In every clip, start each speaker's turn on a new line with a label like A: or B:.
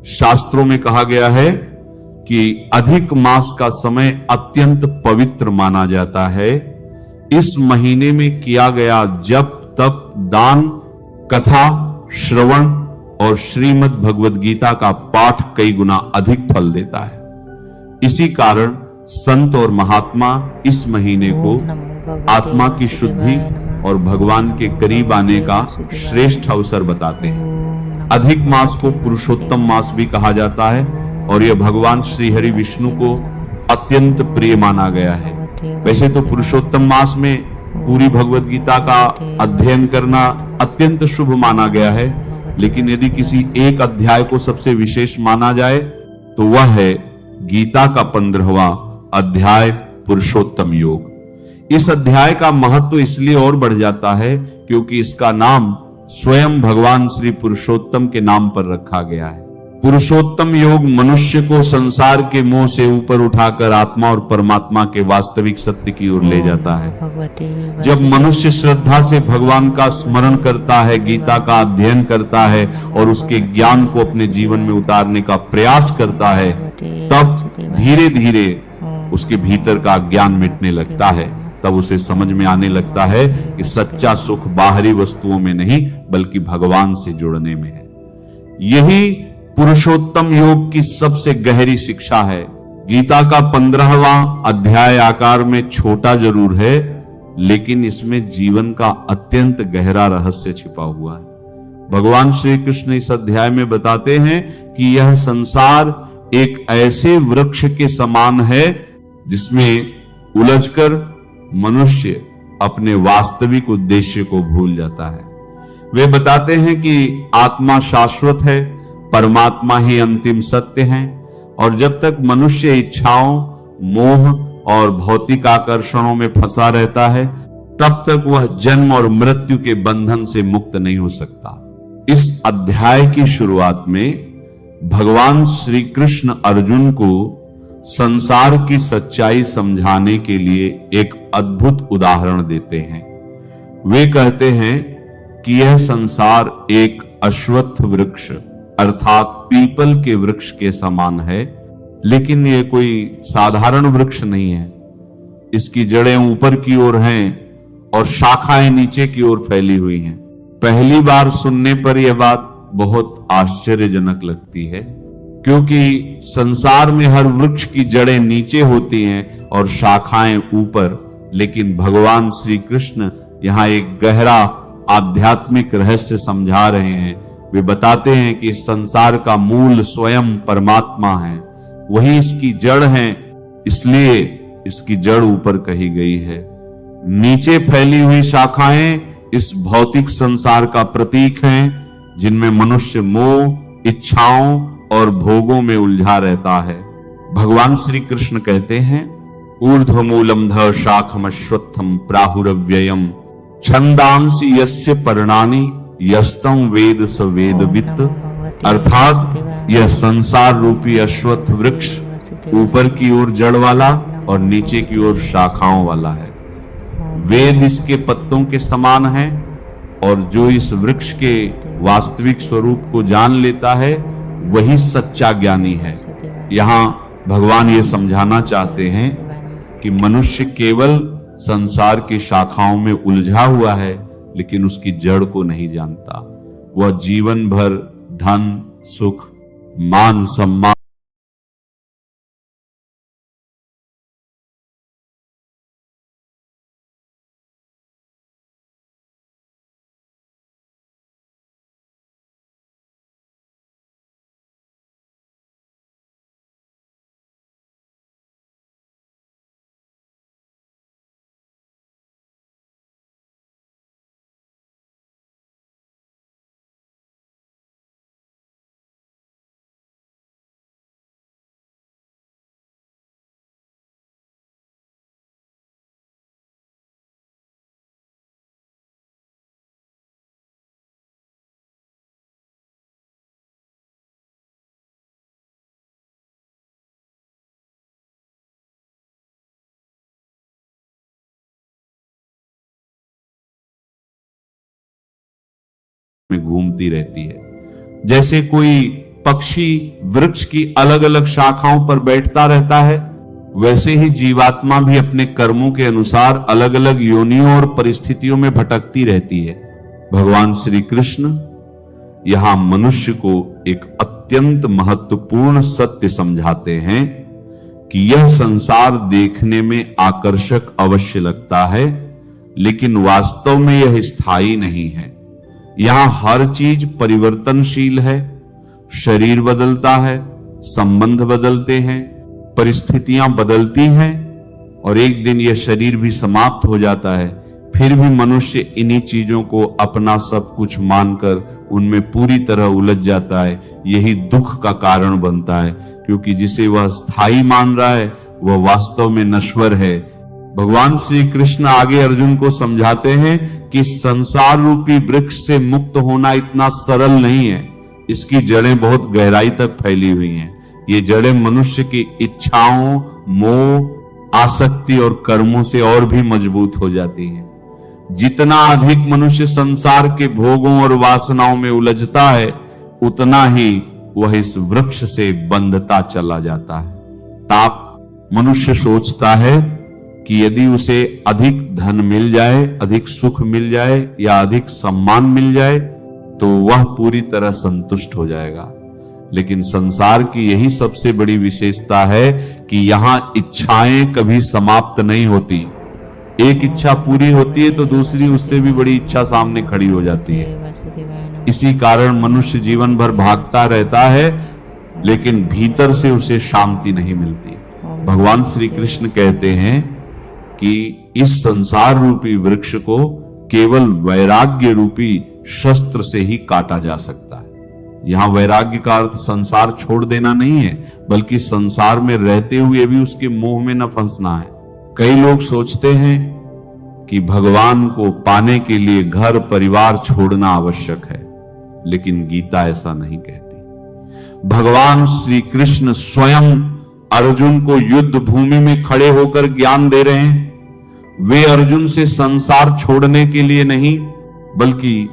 A: शास्त्रों में कहा गया है कि अधिक मास का समय अत्यंत पवित्र माना जाता है। इस महीने में किया गया जप, तप, दान, कथा, श्रवण और श्रीमद् भगवद गीता का पाठ कई गुना अधिक फल देता है। इसी कारण संत और महात्मा इस महीने को आत्मा की शुद्धि और भगवान के करीब आने का श्रेष्ठ अवसर बताते हैं। अधिक मास को पुरुषोत्तम मास भी कहा जाता है और यह भगवान श्री हरि विष्णु को अत्यंत प्रिय माना गया है। वैसे तो पुरुषोत्तम मास में पूरी भगवद गीता का अध्ययन करना अत्यंत शुभ माना गया है, लेकिन यदि किसी एक अध्याय को सबसे विशेष माना जाए तो वह है गीता का 15वां अध्याय पुरुषोत्तम योग। इस अध्याय का महत्व इसलिए और बढ़ जाता है क्योंकि इसका नाम स्वयं भगवान श्री पुरुषोत्तम के नाम पर रखा गया है। पुरुषोत्तम योग मनुष्य को संसार के मोह से ऊपर उठाकर आत्मा और परमात्मा के वास्तविक सत्य की ओर ले जाता है। जब मनुष्य श्रद्धा से भगवान का स्मरण करता है, गीता का अध्ययन करता है और उसके ज्ञान को अपने जीवन में उतारने का प्रयास करता है, तब धीरे धीरे उसके भीतर का ज्ञान मिटने लगता है। तब उसे समझ में आने लगता है कि सच्चा सुख बाहरी वस्तुओं में नहीं बल्कि भगवान से जुड़ने में है। यही पुरुषोत्तम योग की सबसे गहरी शिक्षा है। गीता का 15वां अध्याय आकार में छोटा जरूर है, लेकिन इसमें जीवन का अत्यंत गहरा रहस्य छिपा हुआ है। भगवान श्री कृष्ण इस अध्याय में बताते हैं कि यह संसार एक ऐसे वृक्ष के समान है जिसमें उलझकर मनुष्य अपने वास्तविक उद्देश्य को भूल जाता है। वे बताते हैं कि आत्मा शाश्वत है, परमात्मा ही अंतिम सत्य है और जब तक मनुष्य इच्छाओं, मोह और भौतिक आकर्षणों में फंसा रहता है तब तक वह जन्म और मृत्यु के बंधन से मुक्त नहीं हो सकता। इस अध्याय की शुरुआत में भगवान श्री कृष्ण अर्जुन को संसार की सच्चाई समझाने के लिए एक अद्भुत उदाहरण देते हैं। वे कहते हैं कि यह संसार एक अश्वत्थ वृक्ष अर्थात पीपल के वृक्ष के समान है, लेकिन यह कोई साधारण वृक्ष नहीं है। इसकी जड़ें ऊपर की ओर हैं और शाखाएं नीचे की ओर फैली हुई हैं। पहली बार सुनने पर यह बात बहुत आश्चर्यजनक लगती है, क्योंकि संसार में हर वृक्ष की जड़ें नीचे होती हैं और शाखाएं ऊपर, लेकिन भगवान श्री कृष्ण यहां एक गहरा आध्यात्मिक रहस्य समझा रहे हैं। वे बताते हैं कि इस संसार का मूल स्वयं परमात्मा है, वही इसकी जड़ है, इसलिए इसकी जड़ ऊपर कही गई है। नीचे फैली हुई शाखाएं इस भौतिक संसार का प्रतीक हैं जिनमें मनुष्य मोह, इच्छाओं और भोगों में उलझा रहता है। भगवान श्री कृष्ण कहते हैं, ऊर्ध्वमूलम ध शाखमश्वत्थम प्राहुरव्ययम छंदांसि यस्य पर्णानि यस्तम वेद स वेदवित्। अर्थात यह संसार रूपी अश्वत्थ वृक्ष ऊपर की ओर जड़ वाला और नीचे की ओर शाखाओं वाला है। वेद इसके पत्तों के समान है और जो इस वृक्ष के वास्तविक स्वरूप को जान लेता है वही सच्चा ज्ञानी है। यहां भगवान ये समझाना चाहते हैं कि मनुष्य केवल संसार की शाखाओं में उलझा हुआ है, लेकिन उसकी जड़ को नहीं जानता। वह जीवन भर धन, सुख, मान सम्मान में घूमती रहती है। जैसे कोई पक्षी वृक्ष की अलग अलग शाखाओं पर बैठता रहता है, वैसे ही जीवात्मा भी अपने कर्मों के अनुसार अलग अलग योनियों और परिस्थितियों में भटकती रहती है। भगवान श्री कृष्ण यहां मनुष्य को एक अत्यंत महत्वपूर्ण सत्य समझाते हैं कि यह संसार देखने में आकर्षक अवश्य लगता है, लेकिन वास्तव में यह स्थायी नहीं है। यहां हर चीज परिवर्तनशील है। शरीर बदलता है, संबंध बदलते हैं, परिस्थितियां बदलती हैं और एक दिन यह शरीर भी समाप्त हो जाता है। फिर भी मनुष्य इन्हीं चीजों को अपना सब कुछ मानकर उनमें पूरी तरह उलझ जाता है। यही दुख का कारण बनता है, क्योंकि जिसे वह स्थायी मान रहा है वह वास्तव में नश्वर है। भगवान श्री कृष्ण आगे अर्जुन को समझाते हैं कि संसार रूपी वृक्ष से मुक्त होना इतना सरल नहीं है। इसकी जड़ें बहुत गहराई तक फैली हुई हैं। ये जड़ें मनुष्य की इच्छाओं, मोह, आसक्ति और कर्मों से और भी मजबूत हो जाती हैं। जितना अधिक मनुष्य संसार के भोगों और वासनाओं में उलझता है, उतना ही वह इस वृक्ष से बंधता चला जाता है। ताप मनुष्य सोचता है कि यदि उसे अधिक धन मिल जाए, अधिक सुख मिल जाए या अधिक सम्मान मिल जाए तो वह पूरी तरह संतुष्ट हो जाएगा। लेकिन संसार की यही सबसे बड़ी विशेषता है कि यहां इच्छाएं कभी समाप्त नहीं होती। एक इच्छा पूरी होती है तो दूसरी उससे भी बड़ी इच्छा सामने खड़ी हो जाती है। इसी कारण मनुष्य जीवन भर भागता रहता है, लेकिन भीतर से उसे शांति नहीं मिलती। भगवान श्री कृष्ण कहते हैं कि इस संसार रूपी वृक्ष को केवल वैराग्य रूपी शस्त्र से ही काटा जा सकता है। यहां वैराग्य का अर्थ संसार छोड़ देना नहीं है, बल्कि संसार में रहते हुए भी उसके मोह में न फंसना है। कई लोग सोचते हैं कि भगवान को पाने के लिए घर परिवार छोड़ना आवश्यक है, लेकिन गीता ऐसा नहीं कहती। भगवान श्री कृष्ण स्वयं अर्जुन को युद्ध भूमि में खड़े होकर ज्ञान दे रहे हैं। वे अर्जुन से संसार छोड़ने के लिए नहीं, बल्कि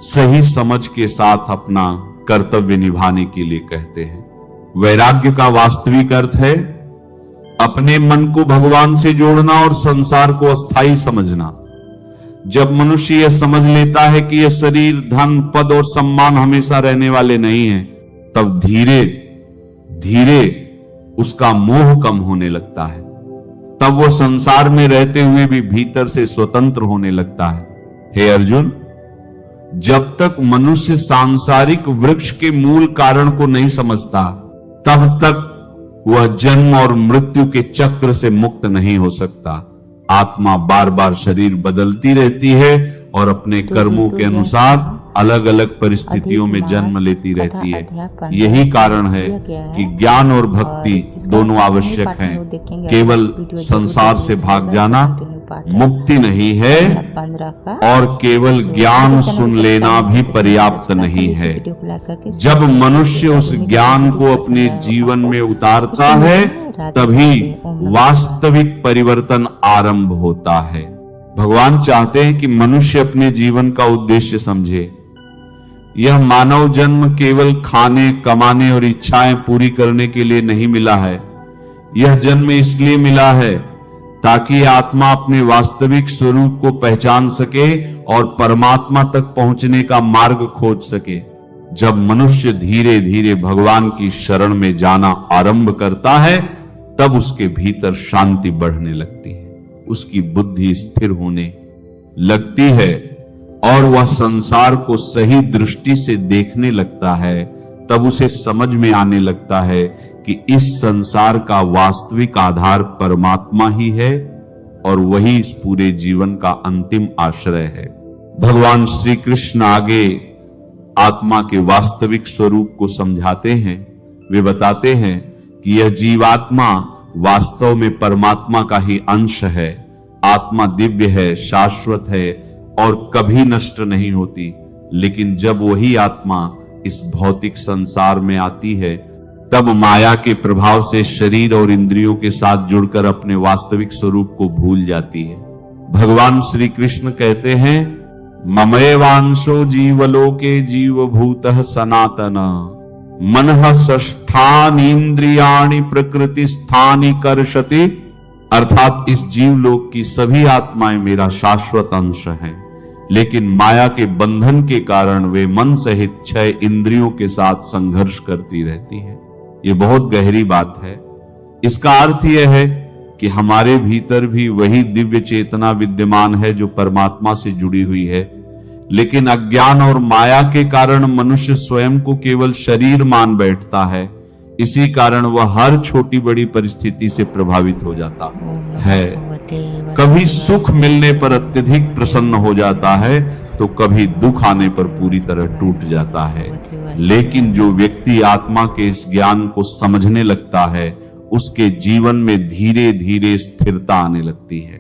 A: सही समझ के साथ अपना कर्तव्य निभाने के लिए कहते हैं। वैराग्य का वास्तविक अर्थ है अपने मन को भगवान से जोड़ना और संसार को अस्थायी समझना। जब मनुष्य यह समझ लेता है कि यह शरीर, धन, पद और सम्मान हमेशा रहने वाले नहीं हैं, तब धीरे धीरे उसका मोह कम होने लगता है। तब वो संसार में रहते हुए भी भीतर से स्वतंत्र होने लगता है। हे अर्जुन, जब तक मनुष्य सांसारिक वृक्ष के मूल कारण को नहीं समझता, तब तक वह जन्म और मृत्यु के चक्र से मुक्त नहीं हो सकता। आत्मा बार बार शरीर बदलती रहती है और अपने कर्मों के अनुसार अलग अलग परिस्थितियों में जन्म लेती रहती है। यही कारण है कि ज्ञान और भक्ति दोनों आवश्यक हैं। केवल संसार से भाग जाना मुक्ति नहीं है और केवल ज्ञान सुन लेना भी पर्याप्त नहीं है। जब मनुष्य उस ज्ञान को अपने जीवन में उतारता है, तभी वास्तविक परिवर्तन आरंभ होता है। भगवान चाहते हैं कि मनुष्य अपने जीवन का उद्देश्य समझे। यह मानव जन्म केवल खाने, कमाने और इच्छाएं पूरी करने के लिए नहीं मिला है। यह जन्म इसलिए मिला है ताकि आत्मा अपने वास्तविक स्वरूप को पहचान सके और परमात्मा तक पहुंचने का मार्ग खोज सके। जब मनुष्य धीरे धीरे भगवान की शरण में जाना आरंभ करता है, तब उसके भीतर शांति बढ़ने लगती है, उसकी बुद्धि स्थिर होने लगती है और वह संसार को सही दृष्टि से देखने लगता है। तब उसे समझ में आने लगता है कि इस संसार का वास्तविक आधार परमात्मा ही है और वही इस पूरे जीवन का अंतिम आश्रय है। भगवान श्री कृष्ण आगे आत्मा के वास्तविक स्वरूप को समझाते हैं। वे बताते हैं कि यह जीवात्मा वास्तव में परमात्मा का ही अंश है। आत्मा दिव्य है, शाश्वत है और कभी नष्ट नहीं होती। लेकिन जब वही आत्मा इस भौतिक संसार में आती है, तब माया के प्रभाव से शरीर और इंद्रियों के साथ जुड़कर अपने वास्तविक स्वरूप को भूल जाती है। भगवान श्री कृष्ण कहते हैं, ममैवांशो जीवलोके जीवभूतः सनातन मनः षष्ठानि इंद्रियाणि प्रकृति स्थानि कर्षति, अर्थात इस जीवलोक की सभी आत्माएं मेरा शाश्वत अंश हैं, लेकिन माया के बंधन के कारण वे मन सहित 6 इंद्रियों के साथ संघर्ष करती रहती है। ये बहुत गहरी बात है। इसका अर्थ यह है कि हमारे भीतर भी वही दिव्य चेतना विद्यमान है जो परमात्मा से जुड़ी हुई है, लेकिन अज्ञान और माया के कारण मनुष्य स्वयं को केवल शरीर मान बैठता है। इसी कारण वह हर छोटी बड़ी परिस्थिति से प्रभावित हो जाता है। कभी सुख मिलने पर अत्यधिक प्रसन्न हो जाता है तो कभी दुख आने पर पूरी तरह टूट जाता है। लेकिन जो व्यक्ति आत्मा के इस ज्ञान को समझने लगता है, उसके जीवन में धीरे धीरे स्थिरता आने लगती है।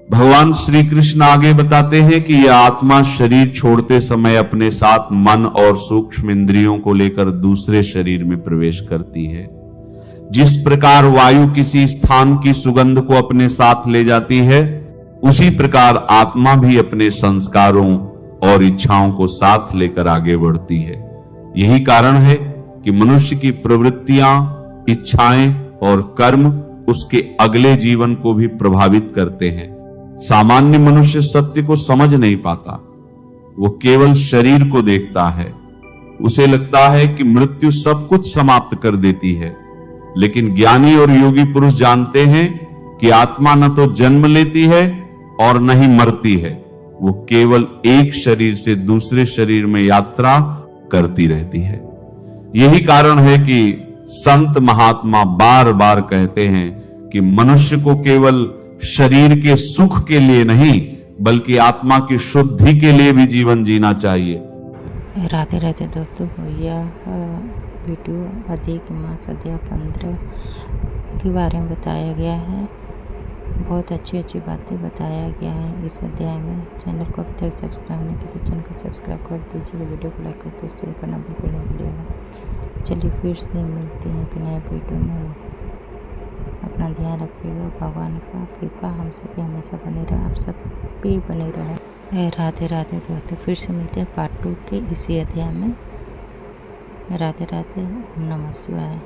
A: भगवान श्री कृष्ण आगे बताते हैं कि यह आत्मा शरीर छोड़ते समय अपने साथ मन और सूक्ष्म इंद्रियों को लेकर दूसरे शरीर में प्रवेश करती है। जिस प्रकार वायु किसी स्थान की सुगंध को अपने साथ ले जाती है, उसी प्रकार आत्मा भी अपने संस्कारों और इच्छाओं को साथ लेकर आगे बढ़ती है। यही कारण है कि मनुष्य की प्रवृत्तियां, इच्छाएं और कर्म उसके अगले जीवन को भी प्रभावित करते हैं। सामान्य मनुष्य सत्य को समझ नहीं पाता, वो केवल शरीर को देखता है। उसे लगता है कि मृत्यु सब कुछ समाप्त कर देती है, लेकिन ज्ञानी और योगी पुरुष जानते हैं कि आत्मा न तो जन्म लेती है और न ही मरती है, वो केवल एक शरीर से दूसरे शरीर में यात्रा करती रहती है। यही कारण है कि संत महात्मा बार बार कहते हैं कि मनुष्य को केवल शरीर के सुख के लिए नहीं, बल्कि आत्मा की शुद्धि के लिए भी जीवन जीना चाहिए।
B: राधे राधे दोस्तों, यह वीडियो अधिक मास अध्याय 15 के बारे में बताया गया है। बहुत अच्छी अच्छी बातें बताया गया है इस अध्याय में। चैनल को अब तक सब्सक्राइब नहीं किया तो चैनल को सब्सक्राइब कर दीजिए। वीडियो को लाइक करके शेयर करना बिल्कुल नहीं भूलिएगा। चलिए फिर से मिलते हैं कि नए वीडियो में। अपना ध्यान रखिएगा। भगवान का कृपा हम सब पे हमेशा बनी रहे, आप सब पे बनी रहे। राधे राधे दोस्तों, फिर से मिलते हैं पार्ट 2 के इसी अध्याय में। राधे राधे, ओम नमः शिवाय।